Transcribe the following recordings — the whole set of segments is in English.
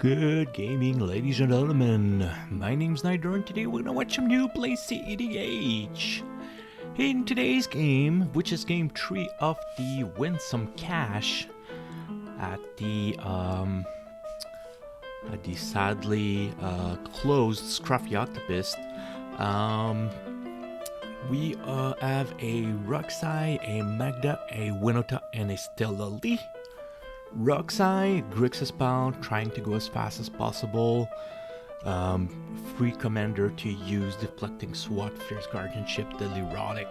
Good gaming, ladies and gentlemen. My name's Nider, and today we're gonna watch some Noob play cEDH. In today's game, which is game 3 of the Win Some Cash at the sadly closed Scruffy Octopus, we have a RogSi, a Magda, a Winota, and a StellaLee. RogSi, Grixis bound, trying to go as fast as possible. Free commander to use deflecting SWAT, fierce guardianship, the erotic.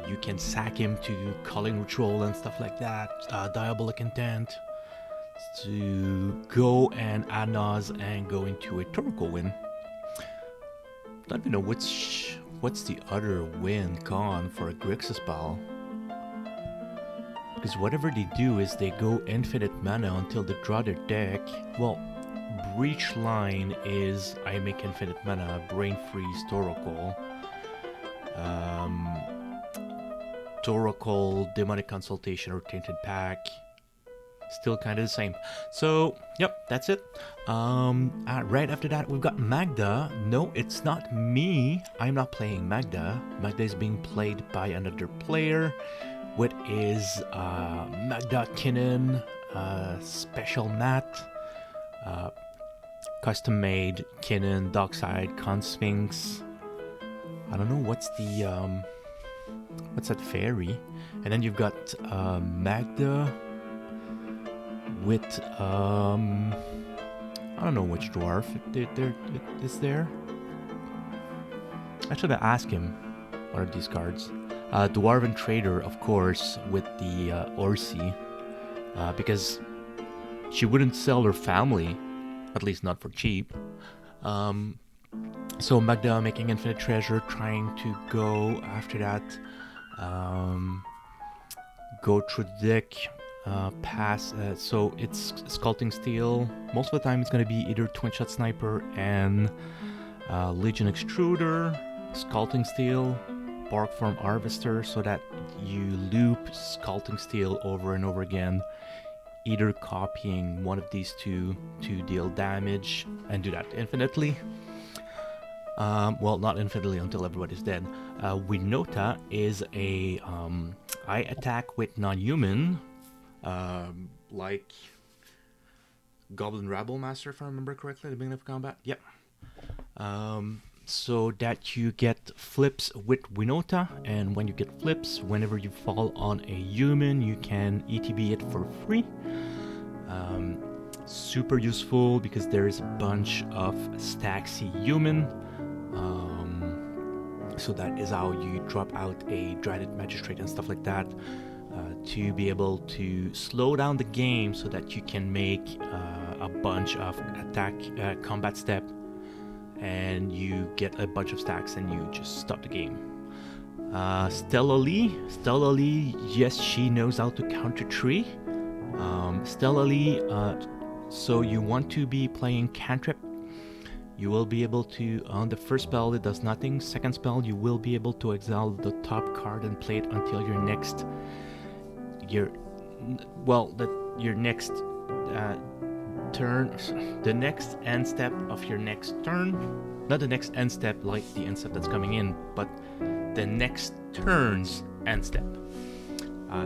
You can sack him to calling ritual and stuff like that. Diabolic intent to go and ad nauseam and go into a Torkoal win. Don't even know what's the other win gone for a Grixis ball. Because whatever they do is they go infinite mana until they draw their deck. Well, Breach Line is I make infinite mana, Brain Freeze, Torkoal. Torkoal, Demonic Consultation, or Tainted Pack. Still kind of the same. So, yep, that's it. Right after that, we've got Magda. No, it's not me. I'm not playing Magda. Magda is being played by another player. What is Magda Kinnan, special mat, custom made Kinnan, Dockside, Consphinx. I don't know what's that fairy, and then you've got Magda with I don't know which dwarf is there. I should have asked him what are these cards. Dwarven Trader, of course, with the RogSi, because she wouldn't sell her family, at least not for cheap. So Magda making Infinite Treasure, trying to go after that, go through the deck, pass. So it's Sculpting Steel. Most of the time it's going to be either Twin Shot Sniper and Legion Extruder, Sculpting Steel, Bark Form Harvester, so that you loop Sculpting Steel over and over again, either copying one of these two to deal damage and do that infinitely. Well, not infinitely until everybody's dead. Winota is a I attack with non-human, like Goblin Rabble Master, if I remember correctly, at the beginning of combat. Yep. So that you get flips with Winota, and when you get flips, whenever you fall on a human, you can ETB it for free. Super useful because there's a bunch of Staxy human. So that is how you drop out a Dreaded Magistrate and stuff like that, to be able to slow down the game so that you can make a bunch of attack combat step, and you get a bunch of stacks and you just stop the game. StellaLee, yes, she knows how to counter 3. StellaLee, so you want to be playing cantrip. You will be able to, on the first spell it does nothing. Second spell you will be able to exile the top card and play it until your next turn, the next end step of your next turn. Not the next end step like the end step that's coming in, but the next turn's end step.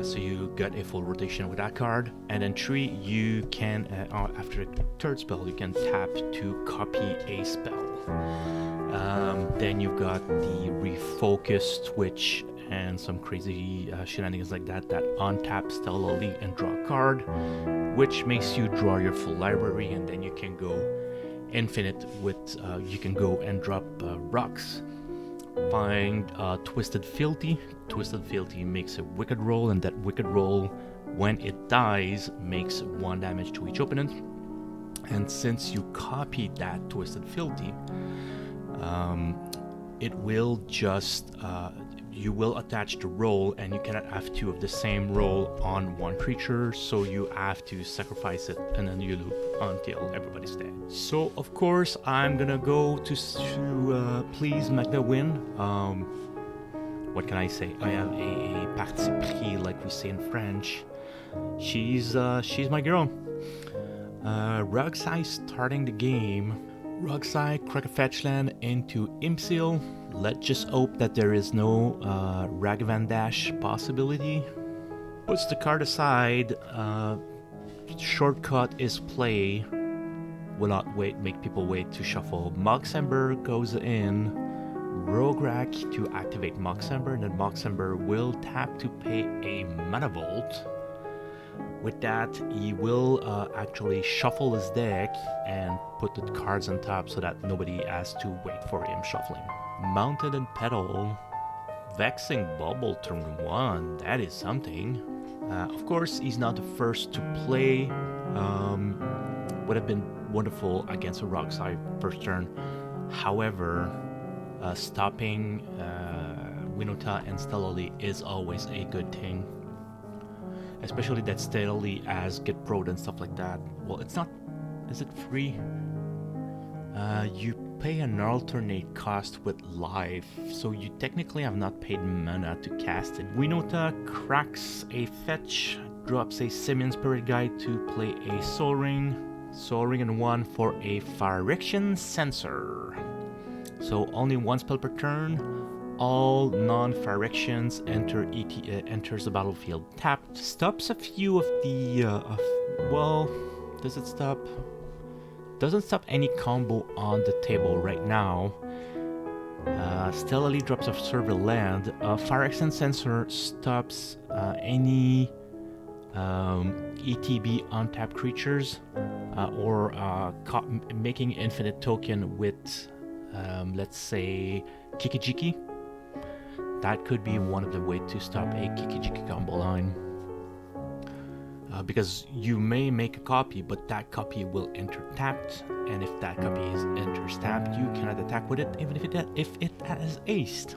So you got a full rotation with that card. And then 3, you can, after a third spell, you can tap to copy a spell. Then you've got the refocus switch and some crazy shenanigans like that untap StellaLee and draw a card, which makes you draw your full library, and then you can go infinite with, you can go and drop rocks. Find Twisted Fealty. Twisted Fealty makes a wicked roll, and that wicked roll, when it dies, makes 1 damage to each opponent. And since you copied that Twisted Fealty, it will just you will attach the roll, and you cannot have 2 of the same roll on 1 creature, so you have to sacrifice it and then you loop until everybody's dead. So of course I'm gonna go to please Magda win. What can I say? I have a parti pris, like we say in French. She's my girl. RogSi starting the game. RogSi crack a fetch land into Impsil. Let's just hope that there is no Ragavan Dash possibility. Puts the card aside. Shortcut is play. Will not wait, make people wait to shuffle. Moxember goes in. Rograk to activate Moxember, and then Moxember will tap to pay a Mana Vault. With that, he will actually shuffle his deck and put the cards on top so that nobody has to wait for him shuffling. Mounted and Petal, Vexing Bubble turn 1, that is something. Of course, he's not the first to play. Would have been wonderful against a RogSi first turn. However, stopping Winota and StellaLee is always a good thing. Especially that StellaLee has Get Pro'd and stuff like that. Well, it's not... Is it free? You pay an alternate cost with life, so you technically have not paid mana to cast it. Winota cracks a fetch, drops a Simian Spirit Guide to play a Soul Ring. Soul Ring and 1 for a Phyrexian Sensor. So only one spell per turn. All non-Phyrexians enters the battlefield tapped. Stops a few of the... well, does it stop? Doesn't stop any combo on the table right now. StellaLee drops off Server Land. Phyrexian Sensor stops any ETB untapped creatures or making infinite token with, let's say, Kikijiki. That could be one of the ways to stop a Kikijiki combo line. Because you may make a copy, but that copy will enter tapped, and if that copy enters tapped, you cannot attack with it, even if it has aced.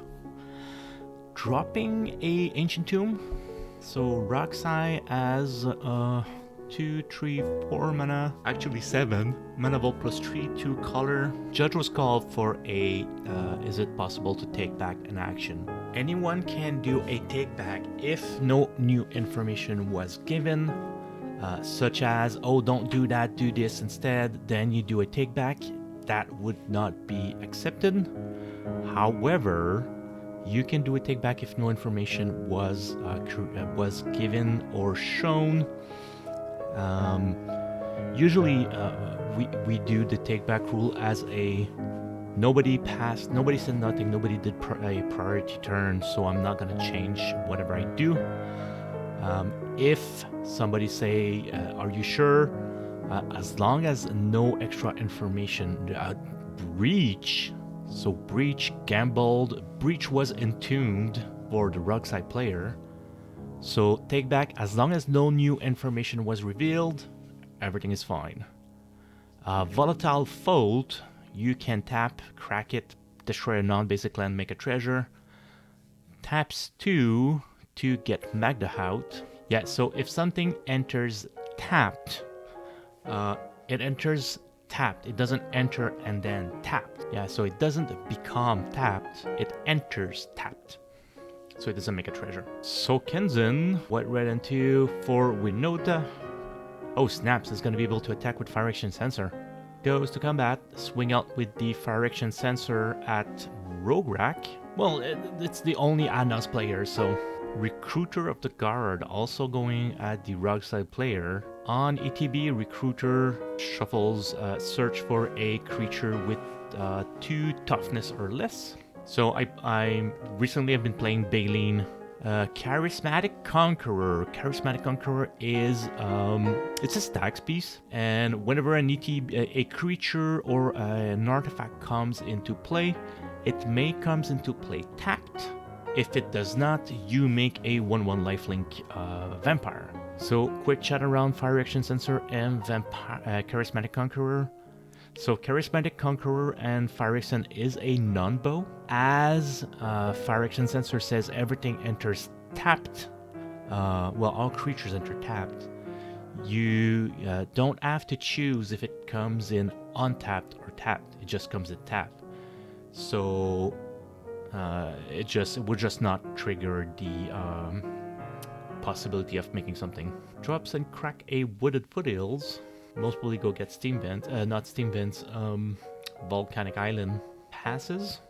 Dropping a Ancient Tomb. So RogSi has 2, 3, 4 mana, actually 7. Mana Vault plus 3, 2 color. Judge was called for a, is it possible to take back an action? Anyone can do a take back if no new information was given, such as, oh, don't do that, do this instead, then you do a take back. That would not be accepted. However, you can do a take back if no information was given or shown. Usually we do the take back rule as a nobody passed, nobody said nothing, nobody did a priority turn, so I'm not gonna change whatever I do. If somebody say, are you sure? As long as no extra information, breach, so breach gambled, breach was entombed for the RogSi player. So take back, as long as no new information was revealed, everything is fine. Volatile Fault, you can tap, crack it, destroy a non-basic land, make a treasure. Taps 2 to get Magda out. Yeah, so if something enters tapped, it enters tapped. It doesn't enter and then tapped. Yeah, so it doesn't become tapped, it enters tapped. So it doesn't make a treasure. So Kenzin, white, red, and 2 for Winota. Oh, snaps, is going to be able to attack with Phyrexian Sensor. Goes to combat, swing out with the Phyrexian Sensor at Rograk. Well, it's the only Anos player, so... Recruiter of the Guard also going at the RogSi player. On ETB, Recruiter shuffles search for a creature with 2 toughness or less. So I recently have been playing Baleen. Charismatic Conqueror. Charismatic Conqueror is it's a stacks piece, and whenever a creature or an artifact comes into play, it may comes into play tapped. If it does not, you make a 1/1 lifelink vampire. So quick chat around Phyrexian Sensor and Charismatic Conqueror. So Charismatic Conqueror and Phyrexian is a non-bow. As Phyrexian Sensor says, everything enters tapped. Well, all creatures enter tapped. You don't have to choose if it comes in untapped or tapped. It just comes in tapped. So it would just not trigger the possibility of making something. Drops and crack a Wooded Foothills. Most probably go get Steam Vent, not Steam Vents, Volcanic Island passes.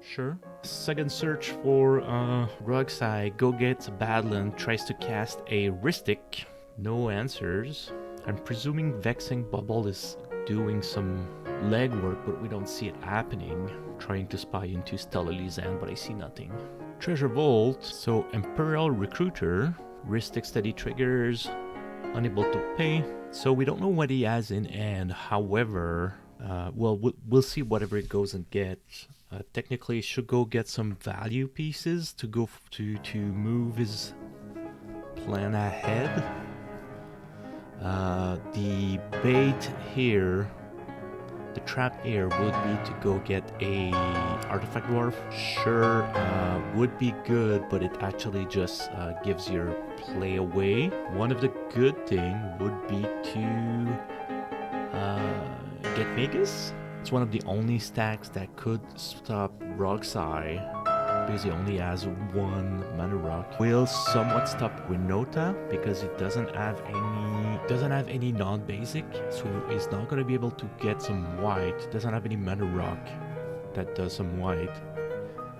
Sure. Second search for RogSi. Go get Badland, tries to cast a Ristic. No answers. I'm presuming Vexing Bubble is doing some legwork, but we don't see it happening. Trying to spy into StellaLee's end, but I see nothing. Treasure Vault. So Imperial Recruiter. Ristic steady triggers. Unable to pay. So we don't know what he has in hand. However, we'll see whatever it goes and gets. Technically, should go get some value pieces to go to move his plan ahead. The bait here, the trap here would be to go get a artifact dwarf. Sure, would be good, but it actually just gives your play away. One of the good thing would be to get Magus. It's one of the only stacks that could stop RogSi because he only has one mana rock. Will somewhat stop Winota because he doesn't have any non-basic, so he's not gonna be able to get some white. Doesn't have any mana rock that does some white.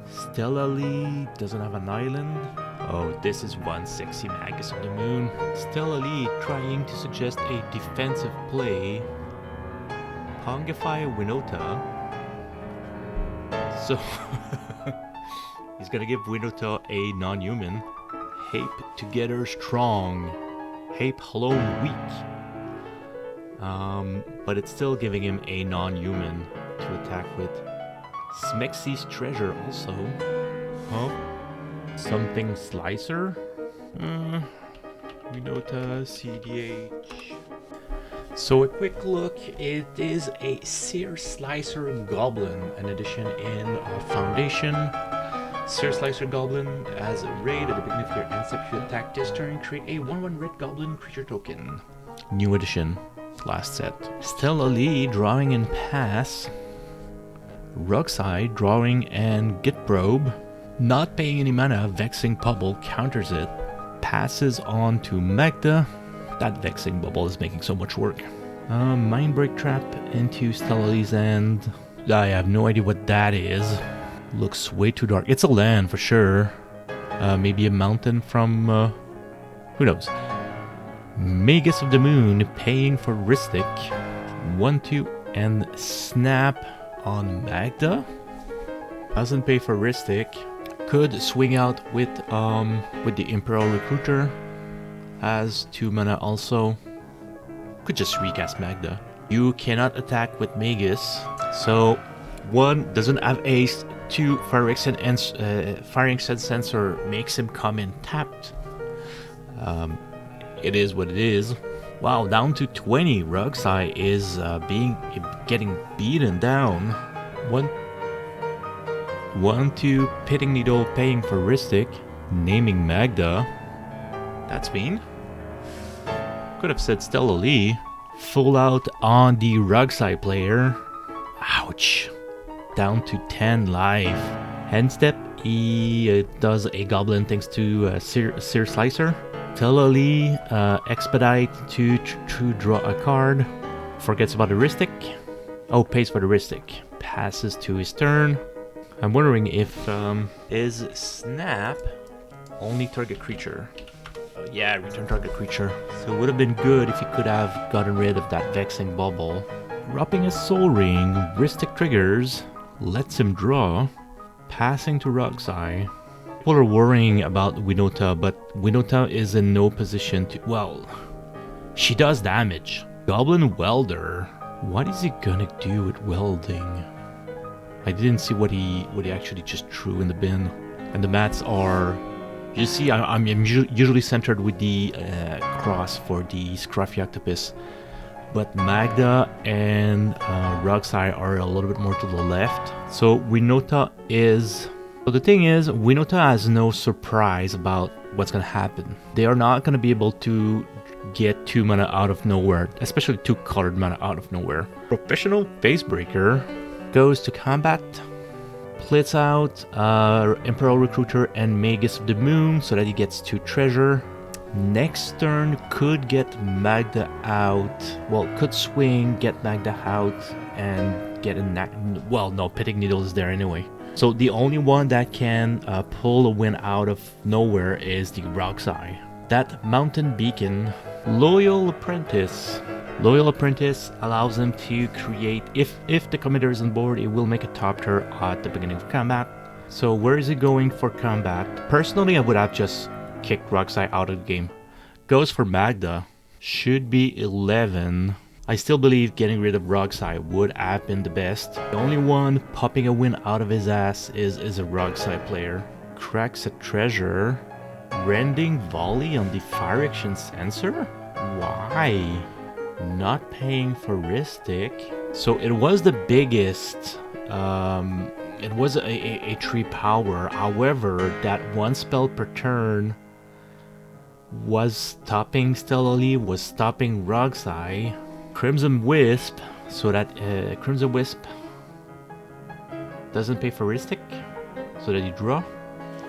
StellaLee doesn't have an island. Oh, this is one sexy Magus of the Moon. StellaLee trying to suggest a defensive play. Pongify Winota. So he's gonna give Winota a non-human. Hape together strong. Hape alone weak. But it's still giving him a non-human to attack with. Smexi's treasure also. Huh? Something slicer? Winota, cEDH. So a quick look, it is a Seer Slicer Goblin, an addition in Foundation. Seer Slicer Goblin, as a raid at the beginning of your end step, you attack this turn, create a 1/1 red goblin creature token. New edition, last set. StellaLee drawing in pass. RogSi drawing and get probe. Not paying any mana, Vexing Bubble counters it. Passes on to Magda. That Vexing Bubble is making so much work. Mindbreak Trap into StellaLee's end. I have no idea what that is. Looks way too dark. It's a land for sure. Maybe a mountain from... who knows? Magus of the Moon paying for Ristic. 1-2 and snap on Magda. Doesn't pay for Ristic. Could swing out with the Imperial Recruiter. Has 2 mana also. Could just recast Magda. You cannot attack with Magus. So 1 doesn't have ace. 2 Fire Accent Sensor makes him come in tapped. It is what it is. Wow, down to 20. RogSi is getting beaten down. 1-2 Pitting Needle paying for Ristic. Naming Magda. That's mean. Could have said StellaLee. Full out on the RogSi player. Ouch. Down to 10 life. Hand step. He does a goblin thanks to Seer Slicer. StellaLee expedite to draw a card. Forgets about the Ristic. Oh, pays for the Ristic. Passes to his turn. I'm wondering if is snap only target creature. Yeah, return target creature. So it would have been good if he could have gotten rid of that Vexing Bubble. Dropping a Soul Ring, Ristic triggers, lets him draw, passing to RogSi. People are worrying about Winota, but Winota is in no position to... Well, she does damage. Goblin Welder. What is he gonna do with welding? I didn't see what he actually just threw in the bin. And the mats are... You see, I'm usually centered with the cross for the Scruffy Octopus, but Magda and RogSi are a little bit more to the left. So Winota is... So the thing is, Winota has no surprise about what's gonna happen. They are not gonna be able to get 2 mana out of nowhere, especially 2 colored mana out of nowhere. Professional Facebreaker goes to combat. Splits out Imperial Recruiter and Magus of the Moon so that he gets 2 treasure. Next turn could get Magda out. Well, could swing, get Magda out, and get a well, no, Pitting Needle is there anyway. So the only one that can pull a win out of nowhere is the RogSi. That Mountain Beacon, Loyal Apprentice. Loyal Apprentice allows him to create, if the commander is on board, it will make a top tier at the beginning of combat. So where is he going for combat? Personally, I would have just kicked RogSi out of the game. Goes for Magda. Should be 11. I still believe getting rid of RogSi would have been the best. The only one popping a win out of his ass is a RogSi player. Cracks a treasure. Rending volley on the fire action sensor? Why? Not paying for Ristic. So it was the biggest. It was a 3 power. However, that one spell per turn was stopping StellaLee, was stopping RogSi. Crimson Wisp, so that Crimson Wisp doesn't pay for Ristic, so that you draw.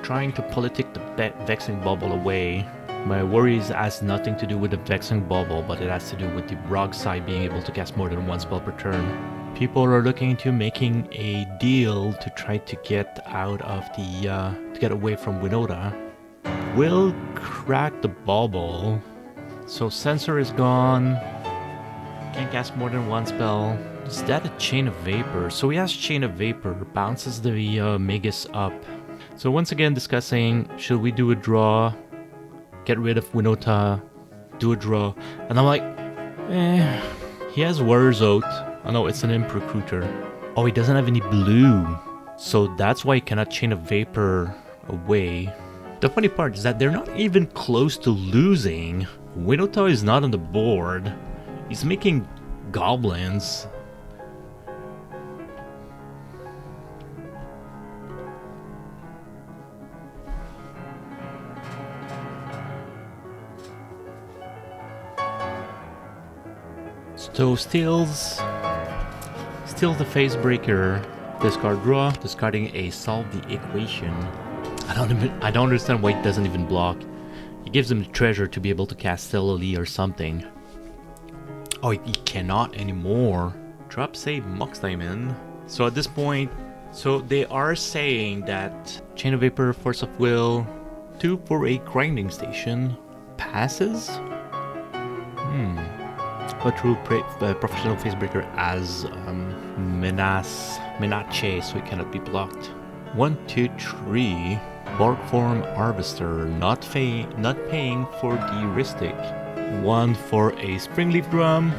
Trying to politic the Vexing Bubble away. My worries has nothing to do with the Vexing Bubble, but it has to do with the RogSi being able to cast more than one spell per turn. People are looking into making a deal to try to get out of the, to get away from Winota. Will crack the bubble. So Sensor is gone. Can't cast more than one spell. Is that a Chain of Vapor? So he has Chain of Vapor. Bounces the Magus up. So once again discussing, should we do a draw? Get rid of Winota. Do a draw. And I'm like, he has Warrior's Oath. Oh no, it's an Imp Recruiter. Oh, he doesn't have any blue. So that's why he cannot Chain of Vapor away. The funny part is that they're not even close to losing. Winota is not on the board. He's making goblins. So steals the Face Breaker. Discard draw, discarding a Solve the Equation. I don't understand why it doesn't even block. It gives him the treasure to be able to cast StellaLee or something. Oh, he cannot anymore. Drop save Mox Diamond. So at this point, so they are saying that Chain of Vapor, Force of Will, 2 for a Grinding Station passes. But through Professional Facebreaker as Menace, so it cannot be blocked. 1, 2, 3. Bark Form Harvester, not paying for the Ristic. 1 for a Springleaf Drum.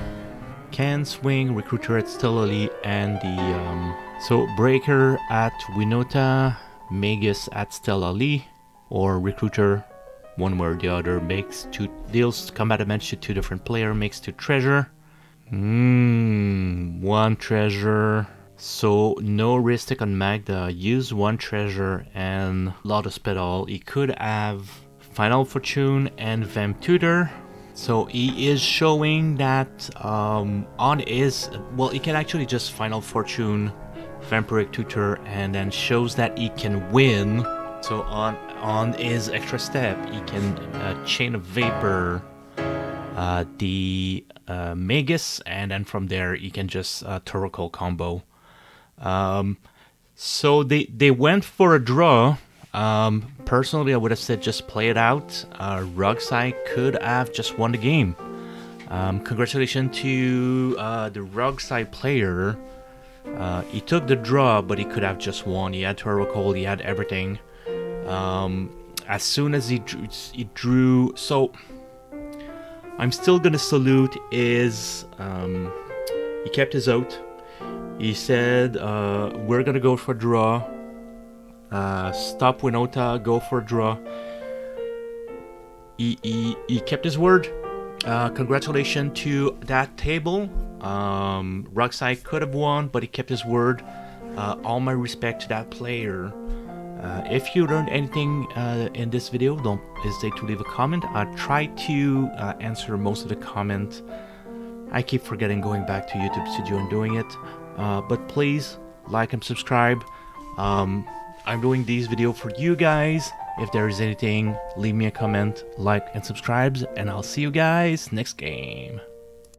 Can swing Recruiter at StellaLee and the so Breaker at Winota, Magus at StellaLee, or Recruiter, one way or the other, makes 2 deals combat damage to 2 different players, makes 2 treasure. 1 treasure. So no Ristic on Magda. Use 1 treasure and Lotus Petal. He could have Final Fortune and Vamp Tutor. So he is showing that on his, well, he can actually just Final Fortune, Vampiric Tutor, and then shows that he can win. So on his extra step, he can Chain of Vapor, the Magus, and then from there he can just Torkoal combo. So they went for a draw. Personally, I would have said just play it out. RogSi could have just won the game. Congratulations to the RogSi player. He took the draw, but he could have just won. He had Torkoal, he had everything. As soon as he drew, so I'm still gonna salute his. He kept his oath. He said, "We're gonna go for a draw. Stop Winota, go for a draw." He kept his word. Congratulations to that table. RogSi could have won, but he kept his word. All my respect to that player. If you learned anything in this video, don't hesitate to leave a comment. I try to answer most of the comments. I keep forgetting going back to YouTube Studio and doing it. But please like and subscribe. I'm doing these videos for you guys. If there is anything, leave me a comment, like, and subscribe, and I'll see you guys next game.